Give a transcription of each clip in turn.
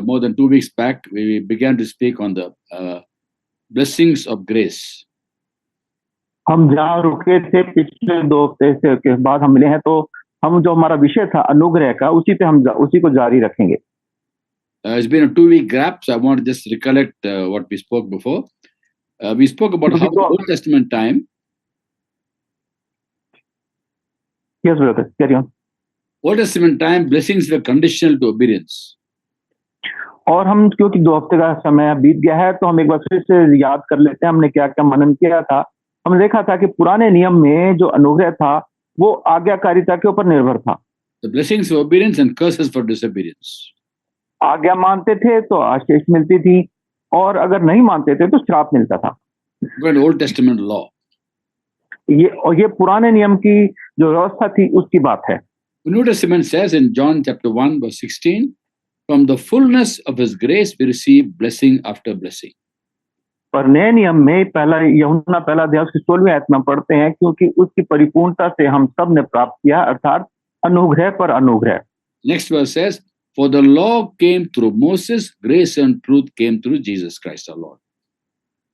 More than 2 weeks back, we began to speak on the blessings of grace. हम जहाँ रुके थे पिछले 2 हफ्ते से के बाद हम मिले हैं, तो हम जो हमारा विषय था अनुग्रह का, उसी को जारी रखेंगे। It's been a 2-week gap, so I want to just recollect what we spoke before. We spoke about how the Old Testament time. Yes, brother, carry on. Old Testament time, blessings were conditional to obedience. और हम क्योंकि 2 हफ्ते का समय बीत गया है, तो हम एक बार फिर से याद कर लेते हैं हमने क्या क्या मनन किया था। हमने देखा था कि पुराने नियम में जो अनुग्रह था वो आज्ञाकारिता के ऊपर निर्भर था। The blessings for obedience and curses for disobedience. आज्ञा मानते थे तो आशीष मिलती थी, और अगर नहीं मानते थे तो श्राप मिलता था। Old Testament law. ये पुराने नियम की जो व्यवस्था थी उसकी बात है। The New Testament says in John chapter 1 verse 16, from the fullness of his grace we receive blessing after blessing. पर नए नियम में यूहन्ना पहला अध्याय उसकी 16वीं आयत में पढ़ते हैं, क्योंकि उसकी परिपूर्णता से हम सब ने प्राप्त किया, अर्थात अनुग्रह पर अनुग्रह। Next verse says, for the law came through Moses, grace and truth came through Jesus Christ our Lord.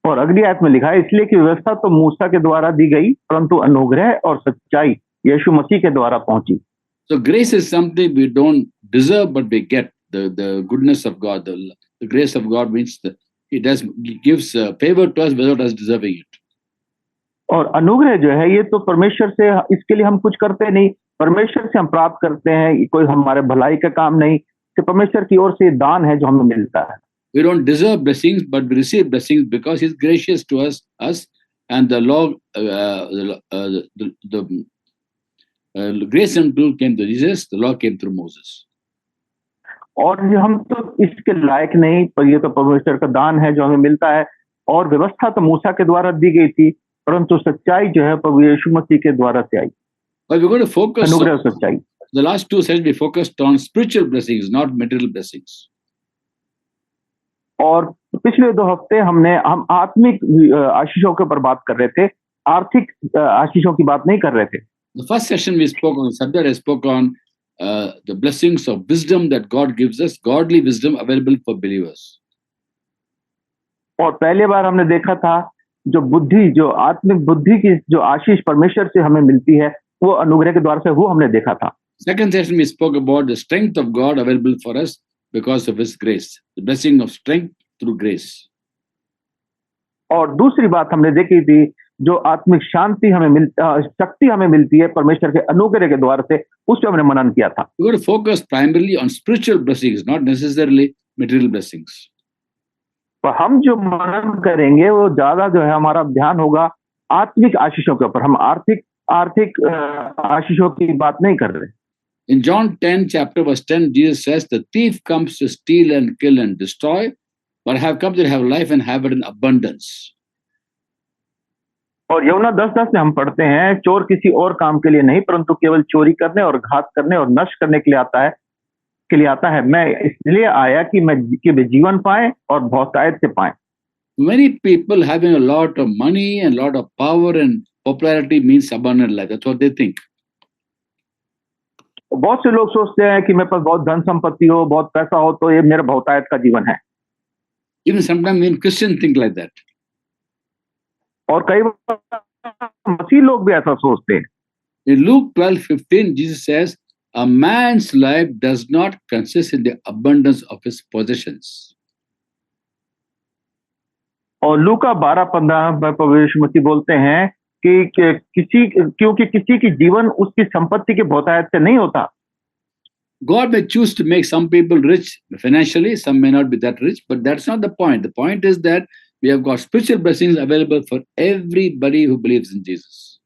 और अगली आयत में लिखा है, इसलिए कि व्यवस्था तो मूसा के द्वारा दी गई, परंतु अनुग्रह और सच्चाई यीशु मसीह के द्वारा पहुंची। So grace is something we don't deserve, but we get the goodness of God. The grace of God means that He gives favor to us without us deserving it. और अनुग्रह जो है ये तो परमेश्वर से, इसके लिए हम कुछ करते नहीं, परमेश्वर से हम प्राप्त करते हैं, कोई हमारे भलाई का काम नहीं, तो परमेश्वर की ओर से दान है जो हमें मिलता है। We don't deserve blessings, but we receive blessings because He's gracious to us, and the law, the grace and truth came to Jesus. The law came through Moses. और हम तो इसके लायक नहीं, पर ये तो परमेश्वर का दान है जो हमें मिलता है, और व्यवस्था तो मूसा के द्वारा दी गई थी, परंतु सच्चाई जो है प्रभु यीशु मसीह के द्वारा से आई। But we're going to focus अनुग्रह on सच्चाई। the last 2 sessions we focused on spiritual blessings, not material blessings. और पिछले 2 हफ्ते हम आत्मिक आशीषों के ऊपर बात कर रहे थे, आर्थिक आशीषों की बात नहीं कर रहे थे। The first session we spoke on the subject, I spoke on the blessings of wisdom that God gives us, godly wisdom available for believers. और पहले बार हमने देखा था जो बुद्धि, जो आत्मिक बुद्धि की जो आशीष परमेश्वर से हमें मिलती है, वो अनुग्रह के द्वारा से, वो हमने देखा था। Second session we spoke about the strength of God available for us because of His grace, the blessing of strength through grace. और दूसरी बात हमने देखी थी जो आत्मिक शक्ति हमें मिलती है परमेश्वर के अनुग्रह के द्वारा से, उस पर हमने मनन किया था। We're going to focus primarily on spiritual blessings, not necessarily material blessings. पर हम जो मनन करेंगे वो ज्यादा जो है हमारा ध्यान होगा आत्मिक आशीषों के ऊपर, हम आर्थिक आशीषों की बात नहीं कर रहे। In John 10 chapter verse 10, Jesus says, the thief comes to steal and kill and destroy, but I have come to have life and have it in abundance. और यूहन्ना 10:10 में हम पढ़ते हैं, चोर किसी और काम के लिए नहीं, परंतु केवल चोरी करने और घात करने और नष्ट करने के लिए आता है। मैं इसलिए आया कि वे जीवन पाए और बहुतायत से पाए। Many people having a lot of money and lot of power and popularity means abundant life. That's what they think. बहुत से लोग सोचते हैं कि मेरे पास बहुत धन संपत्ति हो, बहुत पैसा हो, तो ये मेरा बहुतायत का जीवन है। Even sometimes even Christians think like that. और कई बार मसीह लोग भी ऐसा सोचते हैं। In Luke 12:15, Jesus says, a man's life does not consist in the abundance of his possessions. और लूका 12:15 में प्रभु यीशु मसीह बोलते हैं कि क्योंकि किसी की जीवन उसकी संपत्ति के बहुतायत से नहीं होता। God may choose to make some people rich financially, some may not be that rich, but that's not the point. The point is that we have got spiritual blessings available for everybody who believes in Jesus.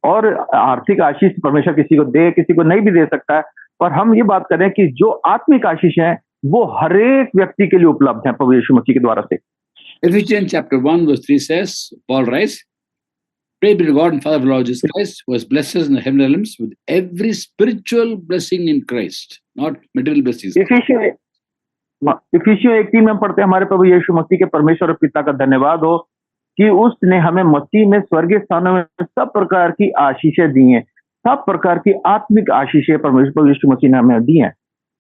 और आर्थिक आशीष परमेश्वर किसी को दे, किसी को नहीं भी दे सकता है, पर हम ये बात कर रहे हैं कि जो आत्मिक आशीष है वो हर एक व्यक्ति के लिए उपलब्ध है प्रभु यीशु मसीह के द्वारा से। Ephesians chapter 1 verse 3 says, Paul writes, pray be to God and Father of Lord Jesus Christ, who has blessed us in the heavenly realms with every spiritual blessing in Christ, not material blessings. इफिसियों 1:3 में पढ़ते हैं, हमारे प्रभु यीशु मसीह के परमेश्वर और पिता का धन्यवाद हो कि उसने हमें मसीह में स्वर्गीय स्थानों में सब प्रकार की आशीषें दी हैं, सब प्रकार की आत्मिक आशीषें परमेश्वर यीशु मसीह ने हमें दी हैं।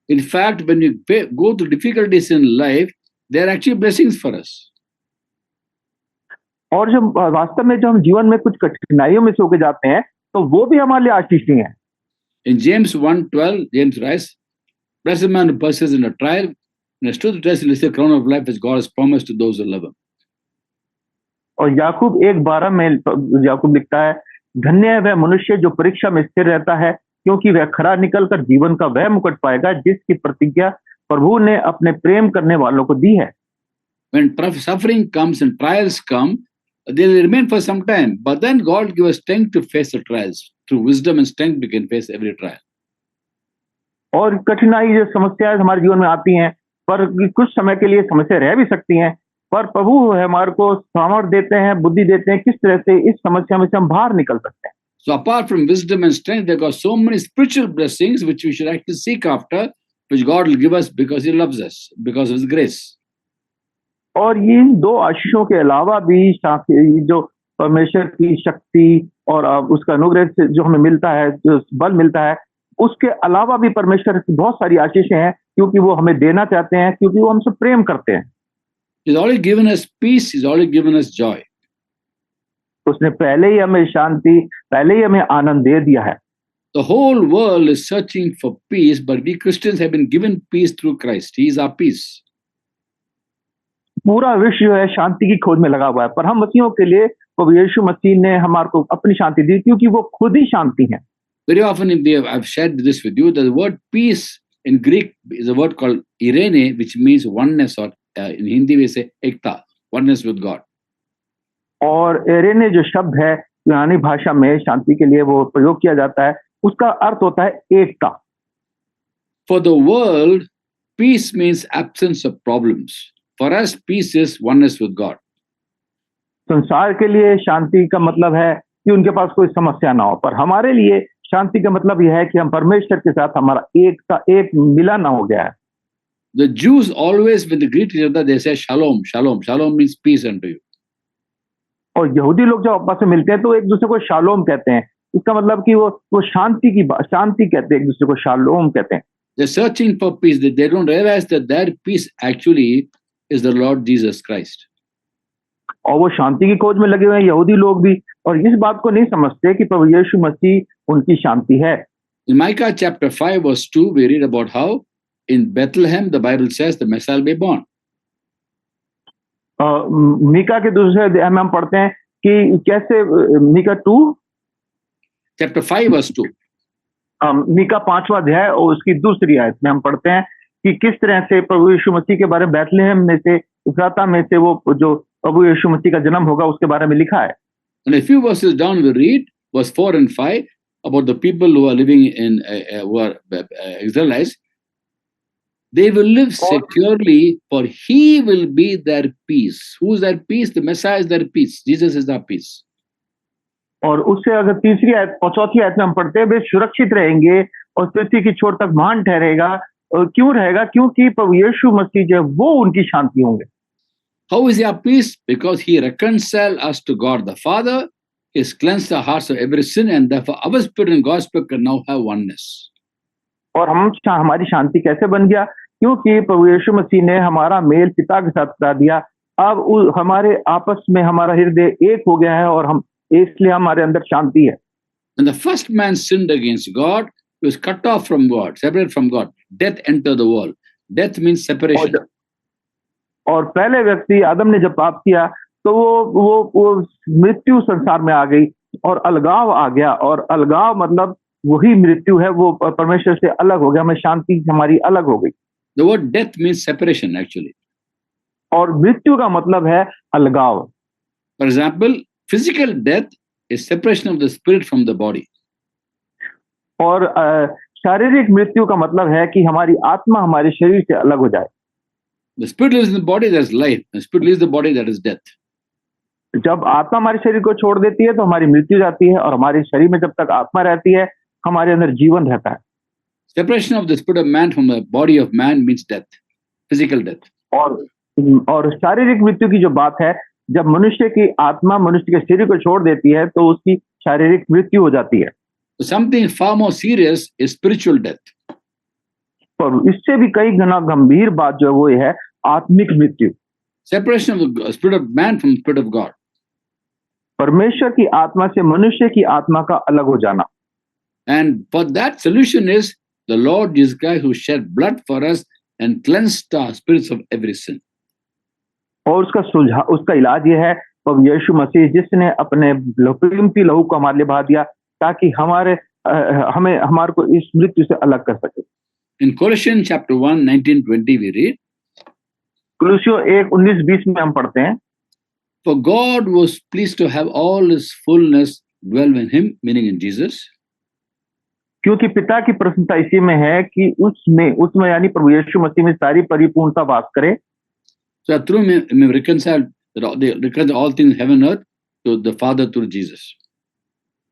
In fact, when we go through difficulties in life, they are actually blessings for us. और जब वास्तव में जो हम जीवन में कुछ कठिनाइयों में से होके जाते हैं तो वो भी हमारे लिए आशीष ही है। In James 1:12, James writes, "Blessed man who persists in a trial, and has stood the test and receives the crown of life which God has promised to those who love him." और याकूब 1:12 में याकूब लिखता है, धन्य है वह मनुष्य जो परीक्षा में स्थिर रहता है, क्योंकि वह खरा निकलकर जीवन का वह मुकुट पाएगा जिसकी प्रतिज्ञा प्रभु ने अपने प्रेम करने वालों को दी है। When suffering comes and trials come, they will remain for some time, but then God gives us strength to face the trials. Through wisdom and strength, we can face every trial. और कठिनाई जो समस्याएं हमारे जीवन में आती हैं, पर कुछ समय के लिए समस्या रह भी सकती हैं, पर प्रभु हमारे को सामर्थ्य देते हैं, बुद्धि देते हैं, किस तरह से इस समस्या में से हम बाहर निकल सकते हैं। So apart from wisdom and strength, there are so many spiritual blessings which we should actually seek after, which God will give us because He loves us, because of His grace. और ये दो आशीषों के अलावा भी जो परमेश्वर की शक्ति और उसका अनुग्रह से जो हमें मिलता है, जो बल मिलता है, उसके अलावा भी परमेश्वर की बहुत सारी आशीषें हैं, क्योंकि वो हमें देना चाहते हैं, क्योंकि वो हमसे प्रेम करते हैं। He's already given us peace. He's already given us joy. उसने पहले ही हमें शांति, पहले ही हमें आनंद दे दिया है। The whole world is searching for peace, but we Christians have been given peace through Christ. He is our peace. पूरा विश्व जो है शांति की खोज में लगा हुआ है, पर हम मसीहों के लिए प्रभु यीशु मसीह ने हमारे को अपनी शांति दी, क्योंकि वो खुद ही शांति है। Very often, I've shared this with you. The word peace in Greek is a word called irene, which means oneness, or in Hindi we say ekta, oneness with God. और इरेने जो शब्द है यूनानी भाषा में शांति के लिए वो प्रयोग किया जाता है, उसका अर्थ होता है एकता। For the world, peace means absence of problems. For us, peace is oneness with God. संसार के लिए शांति का मतलब है कि उनके पास कोई समस्या ना हो, पर हमारे लिए शांति का मतलब यह है कि हम परमेश्वर के साथ हमारा एक मिलन हो गया है। The Jews always, when they greet each other, they say shalom, shalom. Shalom means peace unto you. और यहूदी लोग जब आपस में मिलते हैं तो एक दूसरे को शालोम कहते हैं। इसका मतलब कि वो शांति कहते हैं, एक दूसरे को शालोम कहते हैं। They're searching for peace. They don't realize that their peace actually is the Lord Jesus Christ. और वो शांति की खोज में लगे हुए हैं यहूदी लोग भी, और इस बात को नहीं समझते कि प्रभु यीशु मसीह उनकी शांति है। In Micah chapter 5 verse 2, we read about how in Bethlehem the Bible says the Messiah will be born. Mika के दूसरे अध्याय में हम पढ़ते हैं कि कैसे मीका 2 chapter 5 verse 2. मीका 5वां अध्याय और उसकी दूसरी आयत में हम पढ़ते हैं कि किस तरह से प्रभु यीशु मसीह के बारे में बैतलहम में से, इफ्राता में से वो जो प्रभु यीशु मसीह का जन्म होगा उसके बारे में लिखा है। And a few verses down we read verse 4 and 5 about the people who are living in who are Israelites. They will live securely, for He will be their peace. Who is their peace? The Messiah is their peace. Jesus is our peace. और उससे अगर तीसरी आयत और चौथी आयत में हम पढ़ते हैं, वे सुरक्षित रहेंगे और पृथ्वी की छोर तक महान ठहरेगा। और क्यों रहेगा? क्योंकि प्रभु यीशु मसीह जो वो उनकी शांति होंगे। How is He our peace? Because He reconciled us to God the Father. He has cleansed our hearts of every sin, and therefore our spirit and God's spirit can now have oneness. और हमारी शांति कैसे बन गया? क्योंकि प्रभु यीशु मसीह ने हमारा mail पिता के साथ करा दिया। अब हमारे आपस में हमारा हृदय एक हो गया है और हम इसलिए हमारे अंदर शांति है। When the first man sinned against God, he was cut off from God, separated from God. Death entered the world. Death means separation. और पहले व्यक्ति आदम ने जब पाप किया तो वो मृत्यु संसार में आ गई और अलगाव आ गया, और अलगाव मतलब वही मृत्यु है, वो परमेश्वर से अलग हो गया, हमें शांति हमारी अलग हो गई। The word death means separation actually. और मृत्यु का मतलब है अलगाव। For example, physical death is separation of the spirit from the body. और शारीरिक मृत्यु का मतलब है कि हमारी आत्मा हमारे शरीर से अलग हो जाए। The spirit lives in the body, that is life. The spirit leaves the body, that is death. जब आत्मा हमारे शरीर को छोड़ देती है तो हमारी मृत्यु जाती है, और हमारे शरीर में जब तक आत्मा रहती है हमारे अंदर जीवन रहता है। Separation of the spirit of man from the body of man means death, physical death. और शारीरिक मृत्यु की जो बात है, जब मनुष्य की आत्मा मनुष्य के शरीर को छोड़ देती है तो उसकी शारीरिक मृत्यु हो जाती है। So something far more serious is spiritual death. पर इससे भी कई गुना गंभीर बात जो है वो ये है आत्मिक मृत्यु। Separation of the spirit of man from the spirit of God. परमेश्वर की आत्मा से मनुष्य की आत्मा का अलग हो जाना। And for that solution is the Lord Jesus Christ who shed blood for us and cleansed our spirits of every sin. और उसका इलाज ये है प्रभु यीशु मसीह जिसने अपने कीमती लहू को हमारे लिए बहा दिया ताकि हमारे को इस मृत्यु से अलग कर सके। In Colossians chapter 1, 19-20 we read, कुलुस्सियों 1:19-20 में हम पढ़ते हैं, For God was pleased to have all his fullness dwell in him, meaning in Jesus. क्योंकि पिता की प्रसन्नता इसी में है कि उसमें यानी प्रभु यीशु मसीह में सारी परिपूर्णता वास करे। So through him we reconcile all things heaven and earth to the Father through Jesus.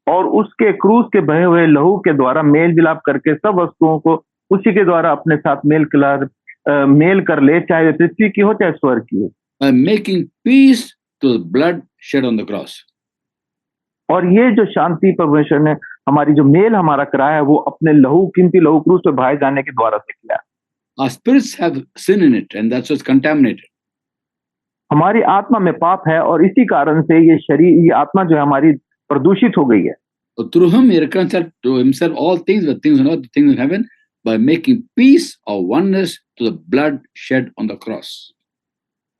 और उसके क्रूस के बहे हुए लहू के द्वारा मेल मिलाप करके सब वस्तुओं को उसी के द्वारा अपने साथ मेल कर ले, चाहे पृथ्वी की हो चाहे स्वर्ग की हो। By making peace to the blood shed on the cross. और ये जो शांति परमेश्वर ने हमारी जो मेल हमारा कराया है वो अपने कीमती लहू क्रूस पे बहाए जाने के द्वारा से किया। Our spirits have sin in it and that's what's contaminated. हमारी आत्मा में पाप है और इसी कारण से ये आत्मा जो है हमारी प्रदूषित हो गई है। So through him he reconciled to himself all things, the things on earth, the things in heaven, by making peace or oneness to the blood shed on the cross.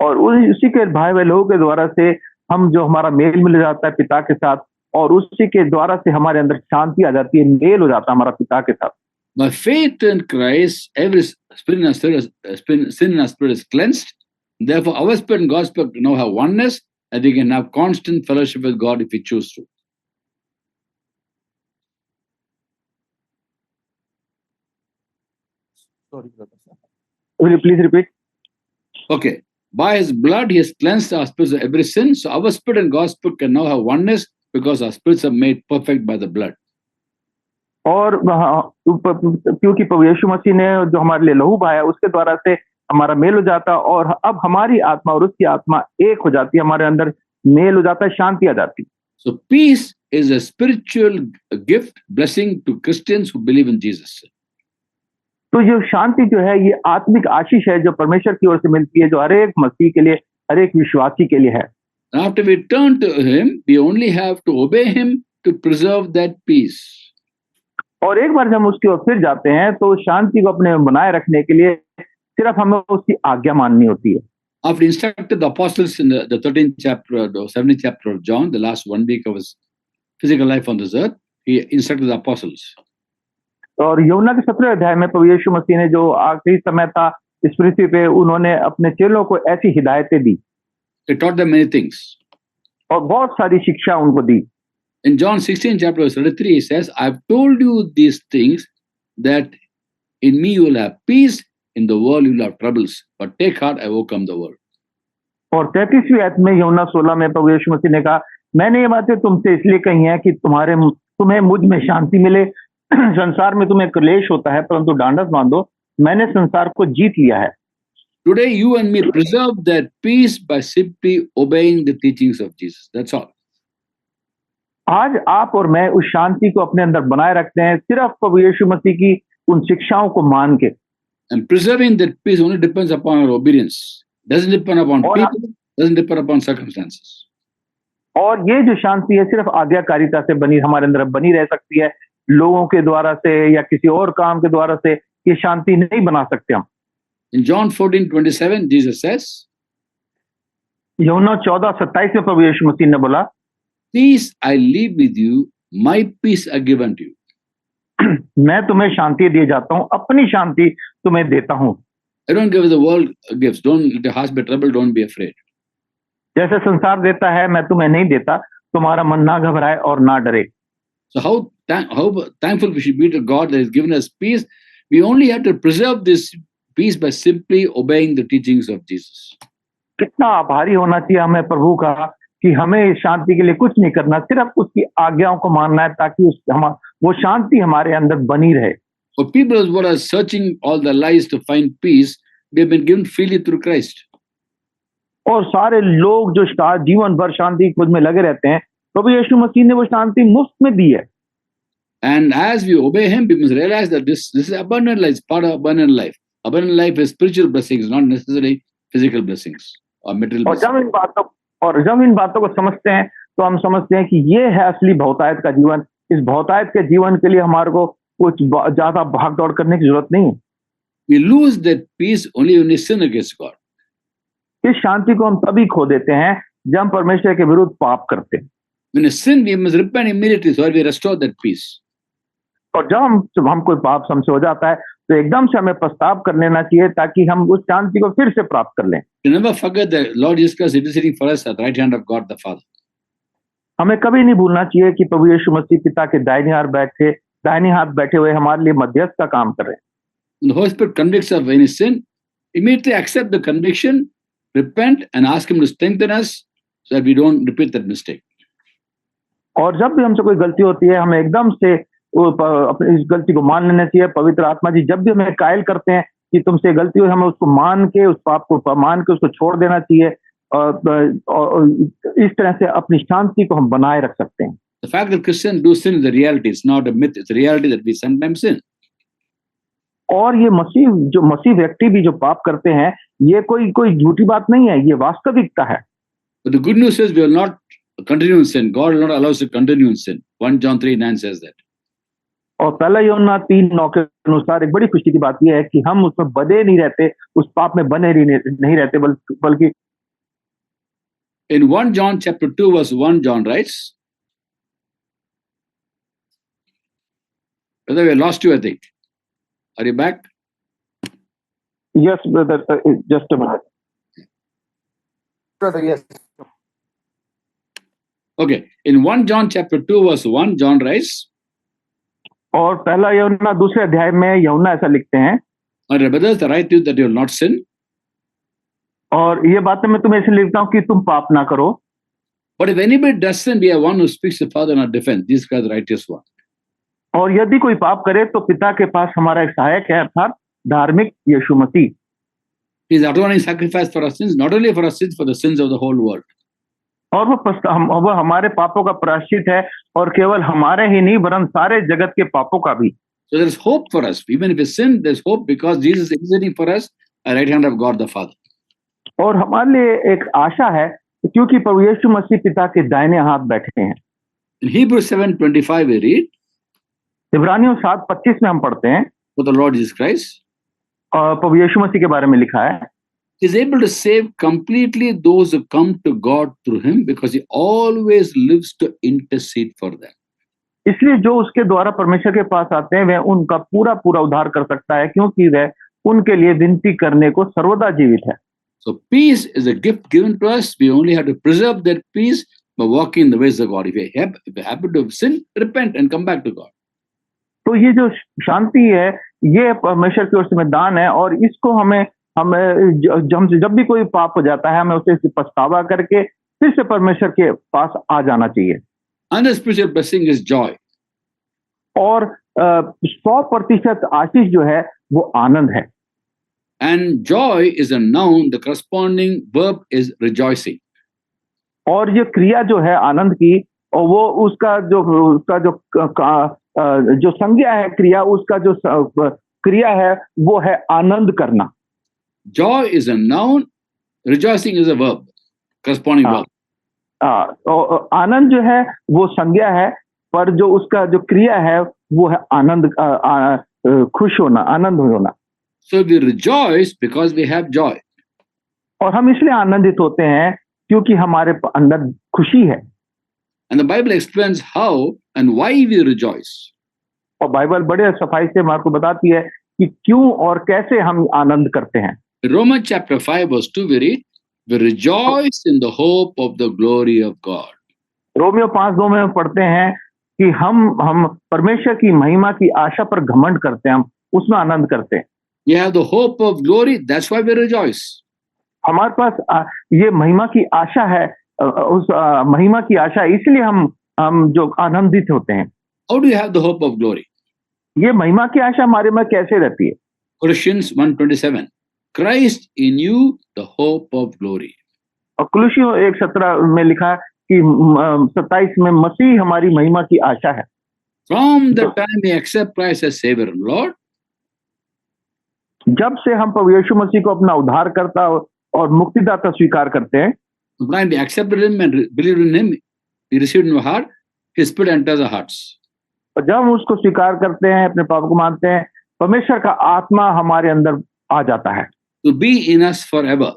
और उसी के भाई हुए लहू के द्वारा से हम जो हमारा मेल मिल जाता है पिता के साथ, और उसी के द्वारा से हमारे अंदर शांति आ जाती है, मेल हो जाता है हमारा पिता के साथ। By faith in Christ, every sin in our spirit is cleansed. Therefore, our spirit and God's spirit now have oneness, and we can have constant fellowship with God if we choose to. Sorry, brother. Will you please repeat? Okay. By his blood, he has cleansed our spirits of every sin. So our spirit and God's spirit can now have oneness because our spirits are made perfect by the blood. और क्योंकि प्रभु यीशु मसीह ने जो हमारे लिए लहू बहाया उसके द्वारा से हमारा मेल हो जाता, और अब हमारी आत्मा और उसकी आत्मा एक हो जाती है, हमारे अंदर मेल हो जाता है, शांति आ जाती। So peace is a spiritual gift, blessing to Christians who believe in Jesus. तो ये शांति जो है ये आत्मिक आशीष है जो परमेश्वर की ओर से मिलती है, जो हर एक मसीह के लिए, हर एक विश्वासी के लिए है। After we turn to him, we only have to obey him to preserve that peace. और एक बार जब हम उसकी ओर फिर जाते हैं तो शांति को अपने बनाए रखने के लिए सिर्फ हमें उसकी आज्ञा माननी होती है। After instructed the apostles in the 13th chapter, the 17th chapter of John, the last 1 week of his physical life on this earth, he instructed the apostles. और यूहन्ना के 17वें अध्याय में प्रभु यीशु मसीह ने जो आखिरी समय था इस पृथ्वी पे, उन्होंने अपने चेलों को ऐसी हिदायतें दी। He taught them many things. और बहुत सारी शिक्षा उनको दी। In John 16 chapter verse 33, he says, "I've told you these things that in me you will have peace, in the world you will have troubles, but take heart, I overcome the world." और 33वीं आयत में यूहन्ना 16 में प्रभु यीशु मसीह ने कहा, मैंने ये बातें तुमसे इसलिए कही हैं कि तुम्हें मुझ में शांति मिले। संसार में तुम्हें क्लेश होता है, परंतु ढांढस बांधो, मैंने संसार को जीत लिया है। Today you and me preserve that peace by simply obeying the teachings of Jesus. That's all. आज आप और मैं उस शांति को अपने अंदर बनाए रखते हैं सिर्फ प्रभु यीशु मसीह की उन शिक्षाओं को मान के। And preserving that peace only depends upon our obedience. Doesn't depend upon people, doesn't depend upon circumstances. और ये जो शांति है सिर्फ आज्ञाकारिता से हमारे अंदर बनी रह सकती है, लोगों के द्वारा से या किसी और काम के द्वारा से ये शांति नहीं बना सकते हम। In John 14:27, Jesus says, यूहन्ना 14:27 में प्रभु यीशु मसीह ने बोला, "Peace I leave with you, my peace I give unto you." मैं तुम्हें शांति दिए जाता हूँ, अपनी शांति तुम्हें देता हूँ। I don't give the world gifts. Don't let your heart be troubled. Don't be afraid. जैसे संसार देता है मैं तुम्हें नहीं देता, तुम्हारा मन ना घबराए और ना डरे। So how thankful we should be to God that has given us peace. We only have to preserve this peace by simply obeying the teachings of Jesus. कितना आभारी होना चाहिए हमें प्रभु का कि हमें शांति के लिए कुछ नहीं करना, सिर्फ उसकी आज्ञाओं को मानना है ताकि वो शांति हमारे अंदर बनी रहे। For people who are searching all their lives to find peace, they have been given freely through Christ. और सारे लोग जो जीवन भर शांति की खोज में लगे रहते हैं, प्रभु यीशु मसीह ने वो शांति मुफ्त में दी है। And as we obey him, we must realize that this is abundant life, part of abundant life. Abundant life is spiritual blessings, not necessarily physical blessings or material और blessings. जब इन बातों को समझते हैं तो हम समझते हैं कि ये है असली बहुतायत का जीवन। इस बहुतायत के जीवन के लिए हमारे को कुछ ज्यादा भाग दौड़ करने की जरूरत नहीं है। We lose that peace only when we sin against God. इस शांति को हम तभी खो देते हैं जब हम परमेश्वर के विरुद्ध पाप करते हैं। When we sin, we must repent immediately so that we restore that peace. और जब हम कोई पाप हमसे हो जाता है तो एकदम से हमें पश्चाताप कर लेना चाहिए ताकि हम उस शांति को फिर से प्राप्त कर लें। We never forget that Lord Jesus Christ is interceding for us at the right hand of God the Father. हमें कभी नहीं भूलना चाहिए कि प्रभु यीशु मसीह पिता के दाहिने हाथ बैठे हुए हमारे लिए मध्यस्थ का काम कर रहे हैं। When the Holy Spirit convicts us of any sin, immediately accept the conviction, repent, and ask Him to strengthen us so that we don't repeat that mistake. और जब भी हमसे कोई गलती होती है हमें एकदम से अपनी इस गलती को मान लेना चाहिए। पवित्र आत्मा जी जब भी हमें कायल करते हैं कि तुमसे गलती हुई, हमें उसको मान के, उस पाप को मान के उसको छोड़ देना चाहिए और इस तरह से अपनी शांति को हम बनाए रख सकते हैं। The fact that Christians do sin is a reality. It's not a myth. It's a reality that we sometimes sin. और ये मसीह व्यक्ति भी जो पाप करते हैं, ये कोई झूठी बात नहीं है, ये वास्तविकता है। But the good news is we will not continue in sin. God will not allow us to continue in sin. 1 John 3:9 says that. और पहला यूहन्ना 3:9 के अनुसार एक बड़ी खुशी की बात यह है कि हम उसमें बंधे नहीं रहते, उस पाप में बने नहीं रहते, बल्कि In 1 John chapter 2 verse 1, John writes, brother, we lost you, I think. Are you back? Yes, brother. Just a minute. Brother, yes. Okay. In 1 John chapter 2 verse 1, John writes, और पहला यूहन्ना दूसरे अध्याय में यूहन्ना ऐसा लिखते हैं, my brothers, I write to you that you will not sin. और ये बातें मैं तुम्हें इसलिए लिखता हूँ कि तुम पाप ना करो। But if anybody does sin, we have one who speaks to the Father in our defense. Jesus Christ, the righteous one. और यदि कोई पाप करे तो पिता के पास हमारा एक सहायक है, अर्थात धार्मिक यीशु मसीह। He is atoning sacrifice for our sins, not only for our sins, for the sins of the whole world. और वो हमारे पापों का प्रायश्चित है, और केवल हमारे ही नहीं वरन सारे जगत के पापों का भी। So there is hope for us. Even if we sin, there is hope because Jesus is interceding for us at the right hand of God the Father. और हमारे लिए एक आशा है क्योंकि प्रभु यीशु मसीह पिता के दाहिने हाथ बैठे हैं। In Hebrews 7:25 we read, इब्रानियों 7:25 में हम पढ़ते हैं, for the Lord Jesus Christ, और प्रभु यीशु मसीह के बारे में लिखा है, is able to save completely those who come to God through him because he always lives to intercede for them. इसलिए जो उसके द्वारा परमेश्वर के पास आते हैं वह उनका पूरा उद्धार कर सकता है, क्योंकि वह उनके लिए विनती करने को सर्वदा जीवित है। So peace is a gift given to us. We only have to preserve that peace by walking in the ways of God. If we happen to sin, repent and come back to God. तो ये जो शांति है ये परमेश्वर की ओर से दान है, और इसको हमें जब भी कोई पाप हो जाता है हमें उसे पछतावा करके फिर से परमेश्वर के पास आ जाना चाहिए। Another spiritual blessing is joy. और 100% आशीष जो है वो आनंद है। And joy is a noun. The corresponding verb is rejoicing. और ये क्रिया जो है आनंद की, और वो उसका जो संज्ञा है क्रिया, उसका जो क्रिया है वो है आनंद करना। Joy is a noun, rejoicing is a verb, corresponding verb. आनंद जो है वो संज्ञा है, पर जो उसका जो क्रिया है वो है आनंद, खुश होना, आनंद होना। So we rejoice because we have joy. और हम इसलिए आनंदित होते हैं क्योंकि हमारे अंदर खुशी है। And the Bible explains how and why we rejoice. और बाइबल बड़े सफाई से हमारे को बताती है कि क्यों और कैसे हम आनंद करते हैं। Romans chapter 5 verse 2 we read, we rejoice in the hope of the glory of God. Romeo 5:2 में पढ़ते हैं कि हम परमेश्वर की महिमा की आशा पर घमंड करते हैं, हम उसमें आनंद करते हैं। We have the hope of glory, that's why we rejoice. हमारे पास ये महिमा की आशा है, उस महिमा की आशा, इसलिए हम जो आनंदित होते हैं। How do you have the hope of glory? ये महिमा की आशा हमारे में कैसे रहती है? Colossians 1:27, Christ in you, the hope of glory. और कुलुसियों 1:17 में लिखा कि 27 में मसीह हमारी महिमा की आशा है। From the time we accept Christ as Savior and Lord, जब से हम प्रभु यीशु मसीह को अपना उद्धारकर्ता और मुक्तिदाता स्वीकार करते हैं, the time we accepted Him and believed in Him, we received in our heart, His Spirit enters our hearts. और जब हम उसको स्वीकार करते हैं, अपने पाप को मानते हैं, परमेश्वर का आत्मा हमारे अंदर आ जाता है To be in us forever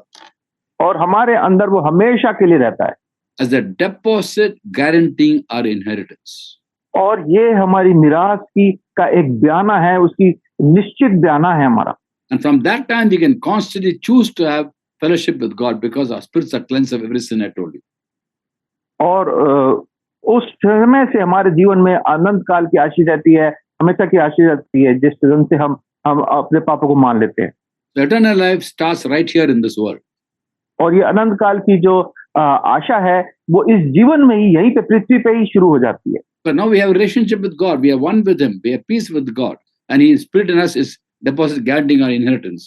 और हमारे अंदर वो हमेशा के लिए रहता है as a deposit guaranteeing our inheritance. और ये हमारी मिरास की का एक बयाना है, उसकी निश्चित बयाना है हमारा। And from that time, we can constantly choose to have fellowship with God because our spirits are cleansed of every sin I told you. और उस समय से हमारे जीवन में आनंद काल की आशीष रहती है, हमेशा की आशीष रहती है, जिस दिन से हम अपने पापों को मान लेते हैं। The eternal life starts right here in this world. और ये अनंत काल की जो आशा है वो इस जीवन में ही, यहीं पे पृथ्वी पे ही शुरू हो जाती है। But now we have a relationship with God. We are one with Him. We have peace with God. And His Spirit in us is deposit guaranteeing our inheritance.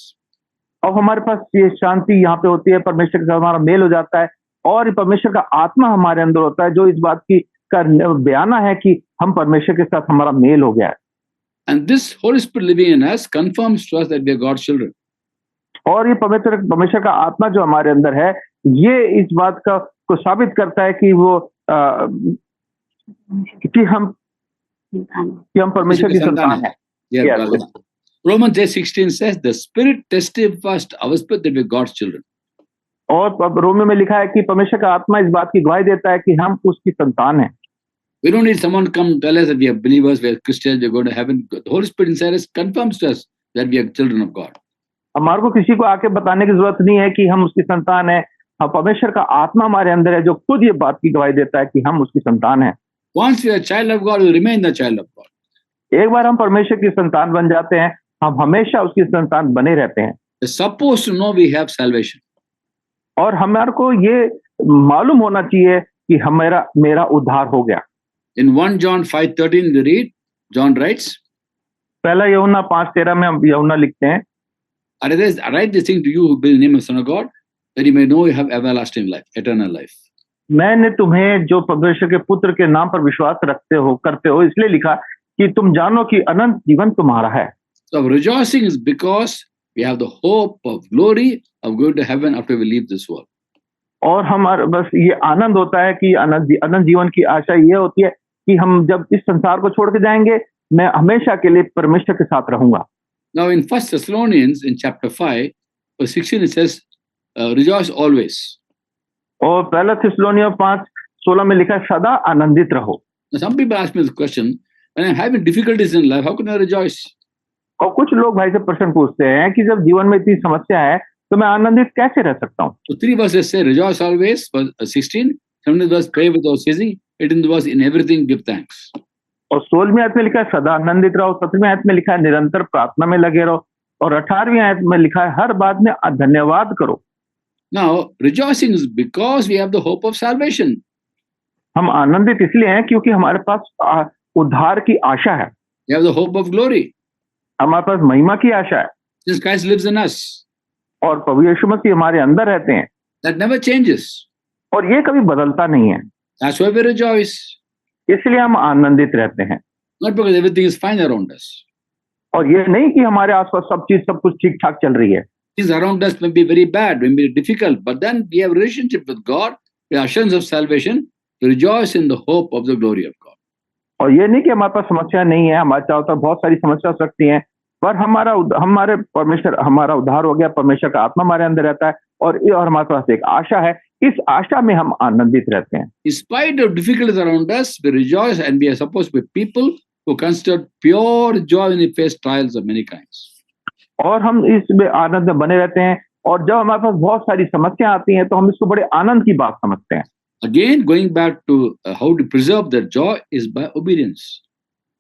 अब हमारे पास ये शांति यहाँ पे होती है, परमेश्वर के साथ हमारा मेल हो जाता है और परमेश्वर का आत्मा हमारे अंदर होता है, जो इस बात की का बयाना है कि हम परमेश्वर के साथ हमारा मेल हो गया है। And this Holy Spirit living in us confirms to us that we are God's children. और ये परमेश्वर का आत्मा जो हमारे अंदर है, ये इस बात का को साबित करता है कि वो कि हम परमेश्वर की संतान है। Yeah, Yes. brother. Romans 8:16 says, the Spirit testifies to our spirit that we are God's children. और रोमियो में लिखा है कि परमेश्वर का आत्मा इस बात की गवाही देता है कि हम उसकी संतान हैं। We don't need someone to come tell us that we are believers, we are Christians, we are going to heaven. The Holy Spirit inside us confirms to us that we are children of God. हमारे को किसी को आके बताने की जरूरत नहीं है कि हम उसकी संतान है। हाँ, परमेश्वर का आत्मा हमारे अंदर है जो खुद ये बात की गवाही देता है कि हम उसकी संतान है। Once we are a child of God, we remain the child of God. एक बार हम परमेश्वर की संतान बन जाते हैं, हम हमेशा उसकी संतान बने रहते हैं। We're supposed to know we have salvation. और हमारे को ये मालूम होना चाहिए कि मेरा उद्धार हो गया। In 1 John 5:13, we read, John writes, पहला यूहन्ना 5:13 में हम यूहन्ना लिखते हैं, I write this thing to you who believe in the name of the Son of God, that you may know you have everlasting life, eternal life. मैंने तुम्हें जो परमेश्वर के पुत्र के नाम पर विश्वास करते हो इसलिए लिखा कि तुम जानो कि अनंत जीवन तुम्हारा है। So rejoicing is because we have the hope of glory of going to heaven after we leave this world. और हमारा बस ये आनंद होता है कि अनंत जीवन की आशा ये होती है कि हम जब इस संसार को छोड़ के जाएंगे, मैं हमेशा के लिए परमेश्वर के साथ रहूंगा। Now in 1 Thessalonians in chapter 5 verse 16 it says, rejoice always. और पहला थिस्सलुनीय 5:16 में लिखा है, सदा आनंदित रहो। Now some people ask me this question, when I'm having difficulties in life, how can I rejoice? और कुछ लोग भाई से प्रश्न पूछते हैं कि जब जीवन में इतनी समस्या है तो मैं आनंदित कैसे रह सकता हूँ। So 3 verses say rejoice always, verse 16, 17th verse pray without ceasing, 18th verse in everything give thanks. और 16वीं आयत में लिखा है सदा आनंदित रहो, 17वीं आयत में लिखा है निरंतर प्रार्थना में लगे रहो और 18वीं आयत में लिखा है हर बात में धन्यवाद करो। Now rejoicing is because we have the hope of salvation. हम आनंदित इसलिए हैं क्योंकि हमारे पास उद्धार की आशा है, We have the hope of glory. हमारे पास महिमा की आशा है Since Christ lives in us, और प्रभु यीशु मसीह हमारे अंदर रहते हैं that never changes. और ये कभी बदलता नहीं है, That's why we rejoice. इसलिए हम आनंदित रहते हैं। Not because everything is fine around us. और ये नहीं कि हमारे आसपास सब कुछ ठीक ठाक चल रही है। Things around us may be very bad, may be difficult, but then we have a relationship with God, the assurance of salvation, to rejoice in the hope of the glory of God. और ये नहीं कि हमारे पास समस्या नहीं है, हमारे चारों तरफ बहुत सारी समस्या हो सकती हैं, पर हमारा उद्धार हो गया, परमेश्वर का आत्मा हमारे अंदर रहता है और हमारे पास एक आशा है, इस आशा में हम आनंदित रहते हैं। In spite of difficulties around us, we rejoice and we are supposed to be people who consider pure joy when we face trials of many kinds. और हम इसमें आनंद में बने रहते हैं और जब हमारे पास बहुत सारी समस्या आती हैं तो हम इसको बड़े आनंद की बात समझते हैं। Again, going back to how to preserve that joy is by obedience.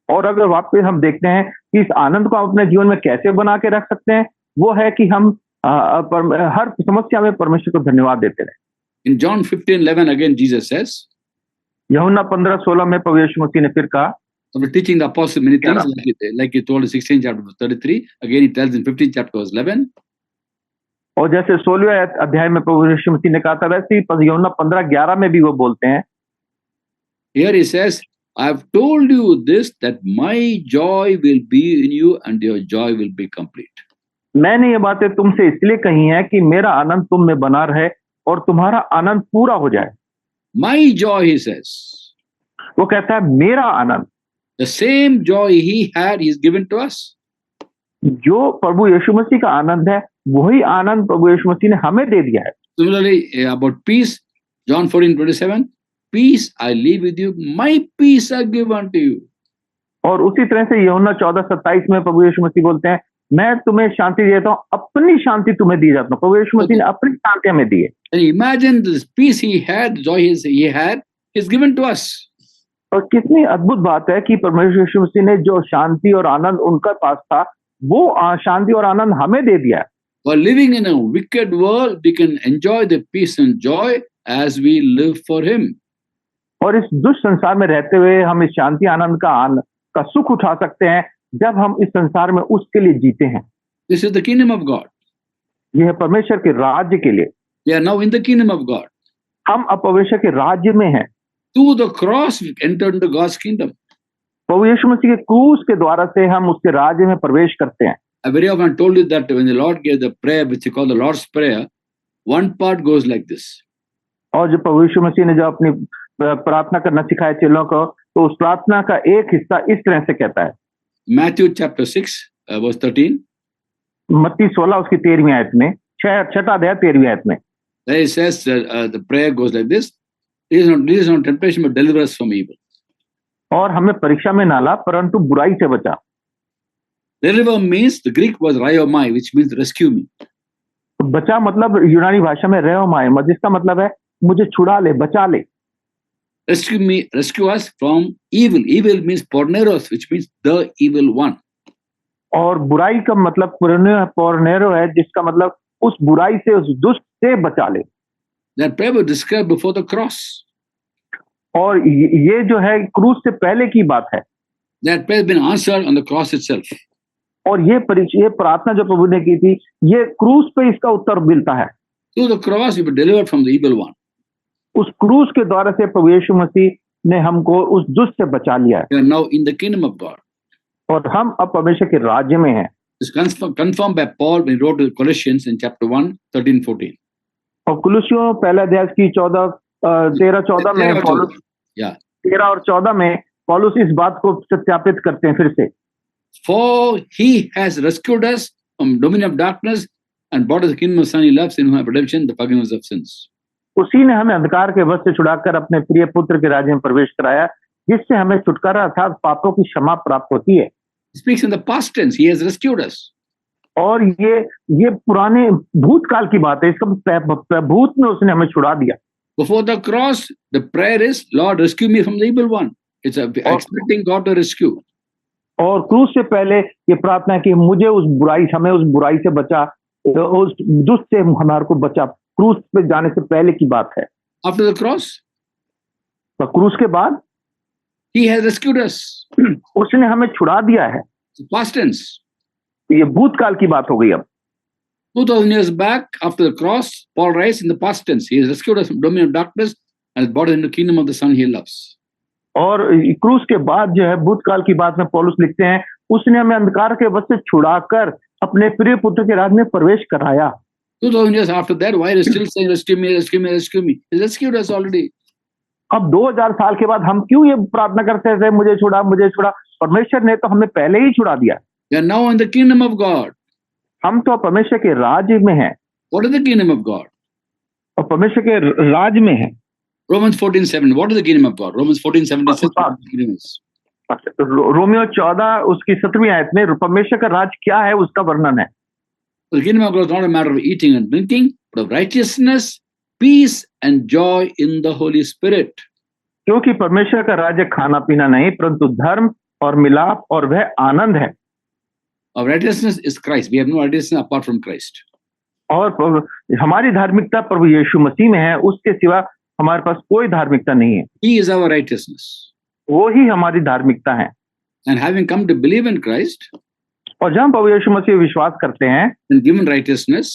और अगर वापस हम देखते हैं कि इस आनंद को हम अपने जीवन में कैसे बना के रख सकते हैं, वो है कि हम हर समस्या में परमेश्वर को धन्यवाद देते रहे। In John 15:11 again Jesus says, यूहन्ना 15:16 में प्रभु यीशु मसीह ने फिर कहा, after teaching the apostles many things, like he told in 16th chapter verse 33, again he tells in 15th chapter verse 11. और जैसे 16वें अध्याय में प्रभु यीशु मसीह ने कहा था, वैसे ही यूहन्ना 15:11 में भी वो बोलते हैं। Here he says, I have told you this that my joy will be in you and your joy will be complete. मैंने ये बातें तुमसे इसलिए कही हैं कि मेरा आनंद तुम में बना रहे और तुम्हारा आनंद पूरा हो जाए। My joy, he says, वो कहता है मेरा आनंद, the same joy he had, he's given to us. जो प्रभु यीशु मसीह का आनंद है वही आनंद प्रभु यीशु मसीह ने हमें दे दिया है। Similarly, about peace, John 14:27, peace I leave with you, my peace I give unto you. और उसी तरह से यूहन्ना 14:27 में प्रभु यीशु मसीह बोलते हैं, मैं तुम्हें शांति देता हूँ, अपनी शांति तुम्हें दी जाता हूँ। प्रभु यीशु मसीह ने अपनी शांति हमें दी है। And imagine this peace he had, joy he had, is given to us. और कितनी अद्भुत बात है कि परमेश्वर यीशु मसीह ने जो शांति और आनंद उनका पास था, वो शांति और आनंद हमें दे दिया है। While living in a wicked world, we can enjoy the peace and joy as we live for him. और इस दुष्ट संसार में रहते हुए हम इस शांति आनंद का सुख उठा सकते हैं जब हम इस संसार में उसके लिए जीते हैं। This is the kingdom of God. यह है परमेश्वर के राज्य के लिए। We are now in the kingdom of God. हम अब परमेश्वर के राज्य में हैं। Through the cross, we enter into God's kingdom. प्रभु यीशु मसीह के क्रूस के द्वारा से हम उसके राज्य में प्रवेश करते हैं। I very often told you that when the Lord gave the prayer, which we call the Lord's Prayer, one part goes like this. और जो प्रभु यीशु मसीह ने जो अपनी प्रार्थना करना सिखाया चेलों को, तो उस प्रार्थना का एक हिस्सा इस तरह से कहता है। Matthew chapter 6, verse 13. मत्ती 16 उसकी 13वीं आयत में, छठा अध्याय 13वीं आयत में। There it says the prayer goes like this: Lead us not temptation, but deliver us from evil. और हमें परीक्षा में ना ला, परंतु बुराई से बचा। Deliver means, the Greek was raiomai, which means rescue me. बचा मतलब यूनानी भाषा में रेओमाय, जिसका मतलब है मुझे छुड़ा ले, बचा ले। Rescue me, rescue us from evil. Evil means porneros, which means the evil one. और बुराई का मतलब पोर्नेरो है, जिसका मतलब उस बुराई से, उस दुष्ट से बचा ले। That prayer was described before the cross. और ये जो है क्रूस से पहले की बात है। That prayer has been answered on the cross itself. और ये प्रार्थना जो प्रभु ने की थी, ये क्रूस पे इसका उत्तर मिलता है। Through the cross, you were delivered from the evil one. उस क्रूस के द्वारा से प्रभु यीशु मसीह ने हमको उस दुष्ट से बचा लिया है। We are now in the kingdom of God. और हम अब परमेश्वर के राज्य में हैं। It's confirmed by Paul when he wrote to the Colossians in chapter 1, 13-14. और कुलुसियों पहला अध्याय की 13-14 में पौलुस 13 और 14 में पौलुस इस बात को सत्यापित करते हैं फिर से। For he has rescued us from dominion of darkness and brought us the kingdom of Son he loves, in whom we have redemption, the forgiveness of sins. उसी ने हमें अंधकार के वश से छुड़ाकर अपने प्रिय पुत्र के राज्य में प्रवेश कराया, जिससे हमें छुटकारा अर्थात पापों की क्षमा प्राप्त होती है। He speaks in the past tense. He has rescued us. और ये पुराने भूतकाल की बात है, इसका भूत में उसने हमें छुड़ा दिया। Before the cross, the prayer is, Lord, rescue me from the evil one. It's expecting God to rescue. और क्रूस से पहले ये प्रार्थना कि मुझे हमें उस बुराई से बचा, उस दुष्ट से हमारे को बचा। क्रूस पे जाने से पहले की बात है। After the cross, तो क्रूस के बाद he has rescued us. उसने हमें छुड़ा दिया है। It's past tense. ये भूतकाल की बात हो गई। अब 2000 years back, after the cross, Paul writes in the past tense. He has rescued us from dominion of darkness and has brought us into the kingdom of the Son he loves. और क्रूस के बाद जो है भूतकाल की बात में पौलुस लिखते हैं, उसने हमें अंधकार के वश से छुड़ाकर अपने प्रिय पुत्र के राज्य में प्रवेश कराया। 2000 years after that, why is he still saying, rescue me, rescue me, rescue me? He rescued us already. अब 2000 साल के बाद हम क्यों ये प्रार्थना करते थे, मुझे छुड़ा, मुझे छुड़ा? परमेश्वर ने तो हमें पहले ही छुड़ा दिया। We are now in the kingdom of God. हम तो परमेश्वर के राज्य में हैं। What is the kingdom of God? और परमेश्वर के राज्य में हैं। Romans 14:7. What is the kingdom of God? Romans 14:7. Romeo 14 उसकी 17वीं आयत में परमेश्वर का राज्य क्या है उसका वर्णन है। The kingdom of God is not a matter of eating and drinking, but of righteousness, peace, and joy in the Holy Spirit. क्योंकि परमेश्वर का राज्य खाना पीना नहीं, परंतु धर्म और मिलाप और वह आनंद है। Our righteousness is Christ. We have no righteousness apart from Christ. और हमारी धार्मिकता प्रभु यीशु मसीह में है, उसके सिवा हमारे पास कोई धार्मिकता नहीं है। He is our righteousness. वो ही हमारी धार्मिकता है। And having come to believe in Christ, और जब प्रभु यीशु मसीह विश्वास करते हैं, and given righteousness,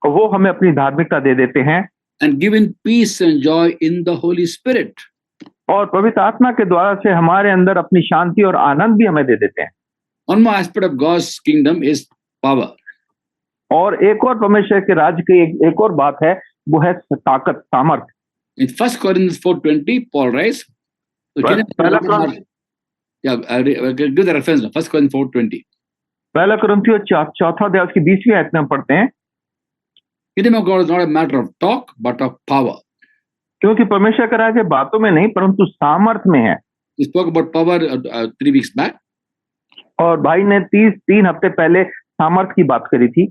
वो हमें अपनी धार्मिकता दे देते हैं, and given peace and joy in the Holy Spirit. और पवित्र आत्मा के द्वारा से हमारे अंदर अपनी शांति और आनंद भी हमें दे देते हैं। One more aspect of God's kingdom is power. और एक और परमेश्वर के राज्य की एक और बात है, वो है ताकत, सामर्थ। In 1 Corinthians 4:20, Paul writes, so can पहला क्रम give the reference now, 1 Corinthians 4:20. पहला कुरिन्थियों चौथा अध्याय उसकी 20वीं आयत में हम पढ़ते हैं, Kingdom of God is not a matter of talk, but of power. क्योंकि परमेश्वर का राज्य बातों में नहीं परंतु सामर्थ में है। We spoke about power 3 weeks back. और भाई ने 3 हफ्ते पहले सामर्थ की बात करी थी।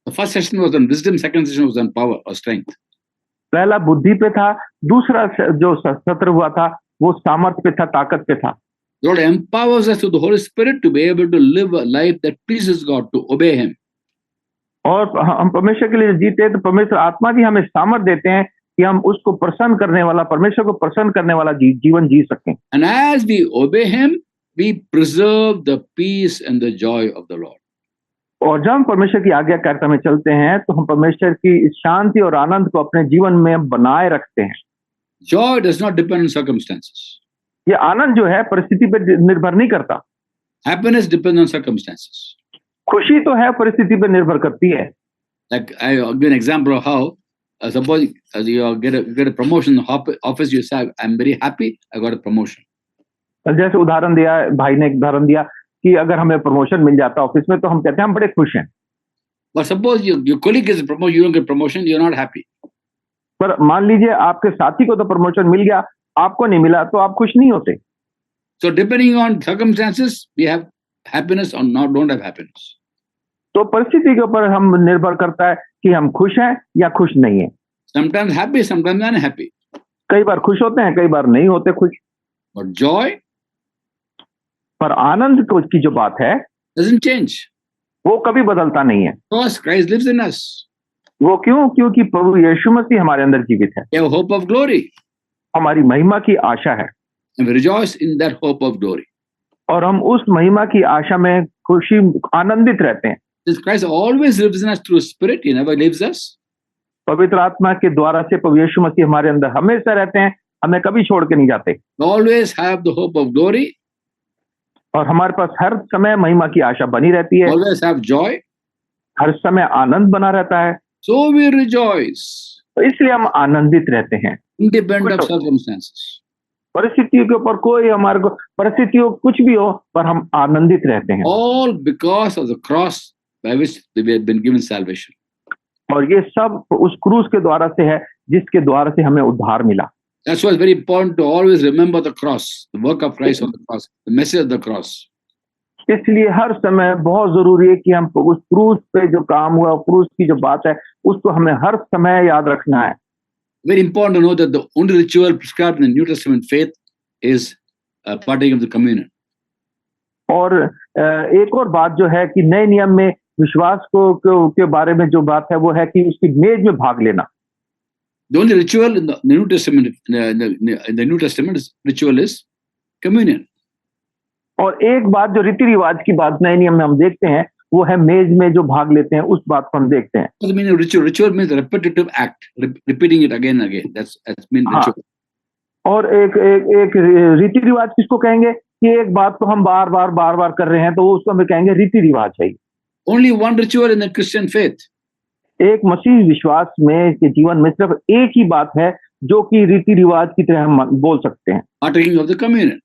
The first session was on wisdom, second session was on power or strength. पहला बुद्धि पे था, दूसरा जो सत्र हुआ था वो सामर्थ पे था, ताकत पे था। Lord empowers us through the Holy Spirit to be able to live a life that pleases God, to obey Him. और हम परमेश्वर के लिए जीते हैं तो परमेश्वर आत्मा जी हमें सामर्थ देते हैं कि हम उसको प्रसन्न करने वाला, परमेश्वर को प्रसन्न करने वाला जीवन जी सकें। And as we obey Him, we preserve the peace and the joy of the Lord. और जब हम परमेश्वर की आज्ञाकारिता में चलते हैं तो हम परमेश्वर की इस शांति और आनंद को अपने जीवन में बनाए रखते हैं। Joy does not depend on circumstances. ये आनंद जो है परिस्थिति पर निर्भर नहीं करता। Happiness depends on circumstances. खुशी तो है परिस्थिति पर निर्भर करती है। Like I'll give an example of how, suppose you get a promotion in the office, you say, I'm very happy, I got a promotion. जैसे उदाहरण दिया, भाई ने एक उदाहरण दिया कि अगर हमें प्रमोशन मिल जाता ऑफिस में तो हम कहते हैं हम बड़े खुश हैं। But suppose your colleague gets a promotion, you don't get promotion, you're not happy. पर मान लीजिए आपके साथी को तो प्रमोशन मिल गया, आपको नहीं मिला तो आप खुश नहीं होते। So depending on circumstances, we have happiness or not, don't have happiness. तो परिस्थिति के ऊपर हम निर्भर करता है कि हम खुश हैं या खुश नहीं हैं। Sometimes happy, sometimes unhappy. कई बार खुश होते हैं, कई बार नहीं होते खुश। But joy पर आनंद की जो बात है doesn't change. वो कभी बदलता नहीं है। Because Christ lives in us. वो क्यों? क्योंकि प्रभु यीशु मसीह हमारे अंदर जीवित है। We have a hope of glory. हमारी महिमा की आशा है। And we rejoice in that hope of glory. और हम उस महिमा की आशा में खुशी आनंदित रहते हैं। Since Christ always lives in us through Spirit, He never leaves us. पवित्र आत्मा के द्वारा से प्रभु यीशु मसीह हमारे अंदर हमेशा रहते हैं, हमें कभी छोड़ के नहीं जाते। We always have the hope of glory. और हमारे पास हर समय महिमा की आशा बनी रहती है। Always have joy. हर समय आनंद बना रहता है। So we rejoice. तो इसलिए हम आनंदित रहते हैं Independent of circumstances. परिस्थितियों के ऊपर कोई हमारे को परिस्थितियों कुछ भी हो पर हम आनंदित रहते हैं। All because of the cross by which we have been given salvation. और ये सब उस क्रूस के द्वारा से है जिसके द्वारा से हमें उद्धार मिला। That's why it's very important to always remember the cross, the work of Christ on the cross, the message of the cross. इसलिए हर समय बहुत जरूरी है कि हम उस क्रूस पे जो काम हुआ, क्रूस की जो बात है उसको हमें हर समय याद रखना है। Very important to know that the only ritual prescribed in the New Testament faith is partaking of the communion. और एक और बात जो है कि नए नियम में विश्वास के बारे में जो बात है वो है कि उसकी मेज में भाग लेना। The only ritual in the New Testament, in the New Testament ritual is communion. और एक बात जो रीति रिवाज की बात नए नियम में हम देखते हैं वो है मेज में जो भाग लेते हैं, उस बात को हम देखते हैं। What does the meaning of ritual? Ritual means a repetitive act, repeating it again and again. That's mean ritual. और एक रीति रिवाज किसको कहेंगे कि एक बात को हम बार बार कर रहे हैं तो उसको हम कहेंगे रीति रिवाज है। Only one ritual in the Christian faith. एक मसीह विश्वास में के जीवन में सिर्फ एक ही बात है जो कि रीति रिवाज की तरह हम बोल सकते हैं। Partaking of the communion.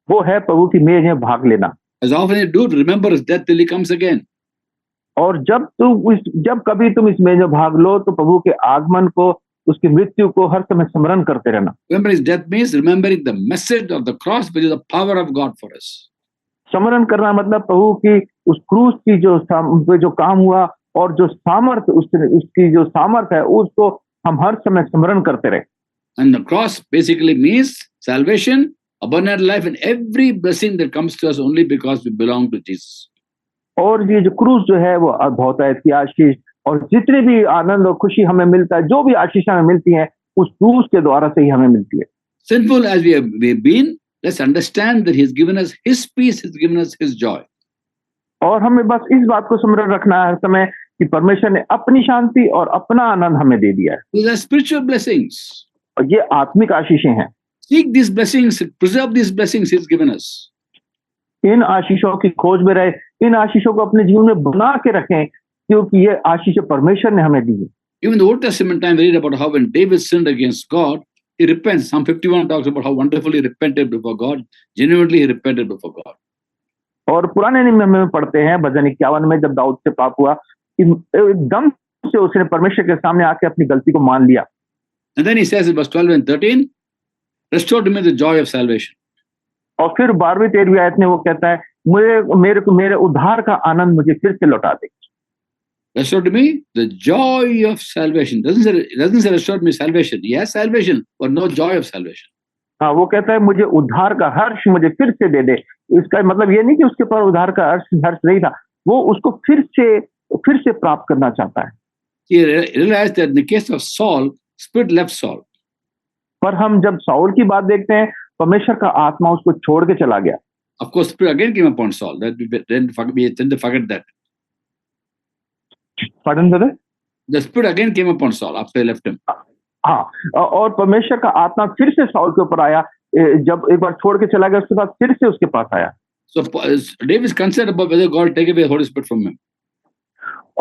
वो है प्रभु की मेज में भाग लेना। As often you do, remember his death till he comes again. और जब कभी तुम इस मेज में भाग लो तो प्रभु के आगमन को, उसकी मृत्यु को हर समय स्मरण करते रहना। Remember his death means remembering the message of the cross, which is the power of God for us. स्मरण करना मतलब प्रभु की उस क्रूस की जो काम हुआ और जो सामर्थ उसकी जो सामर्थ है उसको हम हर समय स्मरण करते रहे। And the cross basically means salvation, abundant life, and every blessing that comes to us only because we belong to Jesus. और ये जो क्रूस जो है वो बहुतायत की आशीष और जितने भी आनंद और खुशी हमें मिलता है, जो भी आशीष हमें मिलती है उस क्रूस के द्वारा से ही हमें मिलती है। Sinful as we have been, let's understand that He has given us His peace, He's given us His joy. और हमें बस इस बात को स्मरण रखना है हर समय कि परमेश्वर ने अपनी शांति और अपना आनंद हमें दे दिया है। These are spiritual blessings. और ये आत्मिक आशीषें हैं। Seek these blessings, preserve these blessings He's given us. इन आशीषों की खोज में रहे, इन आशीषों को अपने जीवन में बना के रखें, क्योंकि ये आशीष परमेश्वर ने हमें दी है। Even in the Old Testament time, we read about how when David sinned against God, he repents. Psalm 51 talks about how wonderfully he repented before God. Genuinely he repented before God. और पुराने नियम में पढ़ते हैं भजन 51 में, जब दाऊद से पाप हुआ, एकदम से उसने परमेश्वर के सामने आके अपनी गलती को मान लिया। And then he says in verse 12 and 13, restore to me the joy of salvation. और फिर 12वीं-13वीं आयत में वो कहता है, मेरे उद्धार का आनंद मुझे फिर से लौटा दे। Restore to me the joy of salvation. Doesn't say restore to me salvation. He has salvation, but no joy of salvation. हाँ, वो कहता है मुझे उद्धार का हर्ष मुझे फिर से दे दे। इसका मतलब ये नहीं कि उसके पास उद्धार का हर्ष नहीं था, वो उसको फिर से प्राप्त करना चाहता है। He realized that in the case of Saul, spirit left Saul. पर हम जब साउल की बात देखते हैं, परमेश्वर का आत्मा उसको छोड़ के चला गया। Of course, spirit again came upon Saul. That we tend to forget that. Pardon, brother? The spirit again came upon Saul after he left him. हाँ, और परमेश्वर का आत्मा फिर से साउल के ऊपर आया। जब एक बार छोड़ के चला गया, उसके बाद फिर से उसके पास आया। So David is concerned about whether God take away the Holy Spirit from him.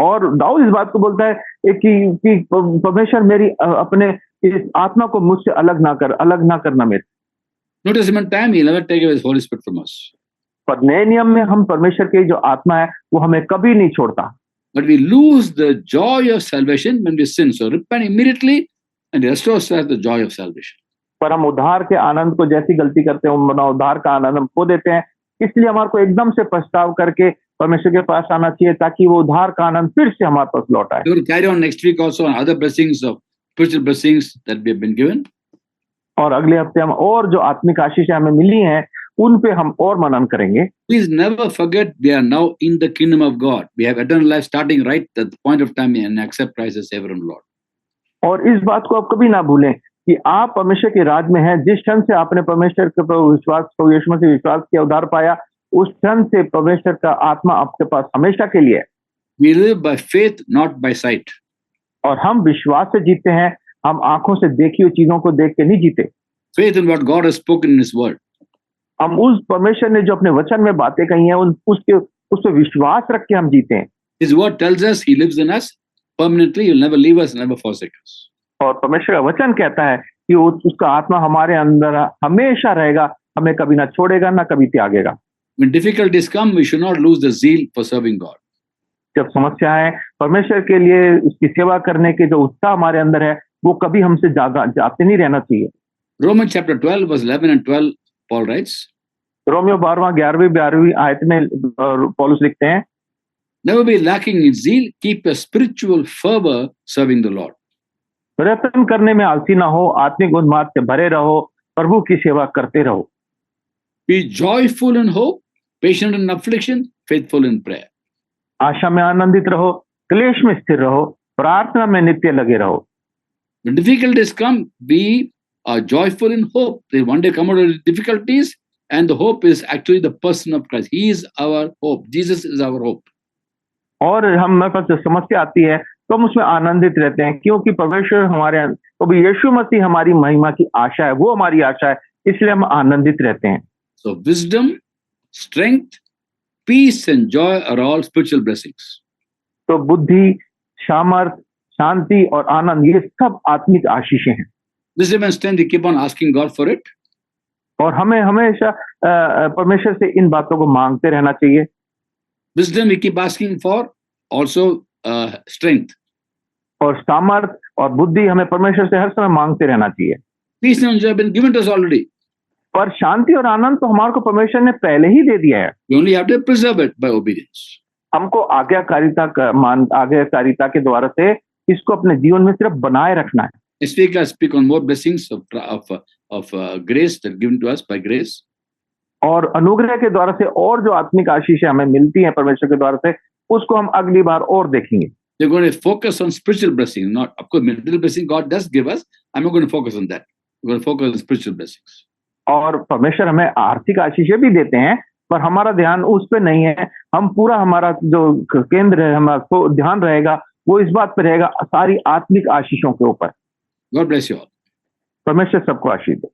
और दाऊद इस बात को बोलता है कि परमेश्वर मेरी अपने इस आत्मा को मुझसे अलग ना करना मेरे। New Testament time, He'll never take away His Holy Spirit from us. पर नए नियम में हम परमेश्वर की जो आत्मा है वो हमें कभी नहीं छोड़ता। But we lose the joy of salvation when we sin. So repent immediately and restore us the joy of salvation. पर हम उद्धार के आनंद को जैसी गलती करते हैं, उद्धार का आनंद हम खो देते हैं। इसलिए हमारे को एकदम से पछताव करके परमेश्वर के पास आना चाहिए, ताकि वो उद्धार का आनंद फिर से हमारे पास लौट आए। We will carry on next week also on other blessings of spiritual blessings that we have been given. और अगले हफ्ते हम और जो आत्मिक आशीष हमें मिली हैं, उन पे हम और मनन करेंगे। Please never forget we are now in the kingdom of God. We have eternal life starting right at the point of time and accept Christ as Savior and Lord. और इस बात को आप कभी ना भूलें कि आप परमेश्वर के राज में हैं। जिस क्षण से आपने परमेश्वर के ऊपर यीशु मसीह विश्वास किया, उद्धार पाया, उस क्षण से परमेश्वर का आत्मा आपके पास हमेशा के लिए है। We live by faith, not by sight. और हम विश्वास से जीते हैं, हम आंखों से देखी हुई चीजों को देख के नहीं जीते। Faith in what God has spoken in His word. हम उस परमेश्वर ने जो अपने वचन में बातें कही हैं, उस पे विश्वास रख के हम जीते हैं। His word tells us He lives in us permanently. He'll never leave us, never forsake us. और परमेश्वर का वचन कहता है कि उसका आत्मा हमारे अंदर हमेशा रहेगा, हमें कभी ना छोड़ेगा, ना कभी त्यागेगा। When difficulties come, we should not lose the zeal for serving God. जब समस्या है, परमेश्वर के लिए उसकी सेवा करने के जो उत्साह हमारे अंदर है, वो कभी हमसे जाते नहीं रहना चाहिए। Romans chapter 12 verse 11 and 12, Paul writes, Romeo 12 आयत में पौलुस लिखते हैं, never be lacking in zeal, keep a spiritual fervor serving the Lord. प्रयत्न करने में आलसी ना हो, आत्मिक उन्माद से भरे रहो, प्रभु की सेवा करते रहो। Be joyful in hope, patient in affliction, faithful in prayer. आशा में आनंदित रहो, क्लेश में स्थिर रहो, प्रार्थना में नित्य लगे रहो। When difficulties come, be joyful in hope. They one day come out of difficulties, and the hope is actually the person of Christ. He is our hope. Jesus is our hope. और हमारे पास जो समस्या आती है, तो हम उसमें आनंदित रहते हैं, क्योंकि परमेश्वर हमारे तो यीशु मसीह हमारी महिमा की आशा है, वो हमारी आशा है, इसलिए हम आनंदित रहते हैं। So wisdom, strength, peace and joy are all spiritual blessings. तो बुद्धि, सामर्थ, शांति और आनंद, ये सब आत्मिक आशीषें हैं। Wisdom and strength, we keep on asking God for it. और हमें हमेशा परमेश्वर से इन बातों को मांगते रहना चाहिए। Wisdom we keep asking for, also strength. और सामर्थ और बुद्धि हमें परमेश्वर से हर समय मांगते रहना चाहिए। Peace and joy have been given to us already. पर शांति और आनंद तो हमारे को परमेश्वर ने पहले ही दे दिया है। We only have to preserve it by obedience. हमको आज्ञाकारिता के द्वारा से इसको अपने जीवन में सिर्फ बनाए रखना है। Next week I speak on more blessings of grace that given to us by grace. और अनुग्रह के द्वारा से और जो आत्मिक आशीषें हमें मिलती हैं परमेश्वर के द्वारा से, उसको हम अगली बार और देखेंगे। We're going to focus on spiritual blessings, not of course material blessing God does give us. I'm not going to focus on that. We're going to focus on spiritual blessings. और परमेश्वर हमें आर्थिक आशीषें भी देते हैं, पर हमारा ध्यान उस पे नहीं है। हम पूरा हमारा जो केंद्र है, हमारा ध्यान रहेगा वो इस बात पे रहेगा, सारी आत्मिक आशीषों के ऊपर। God bless you all. परमेश्वर सबको आशीष दे।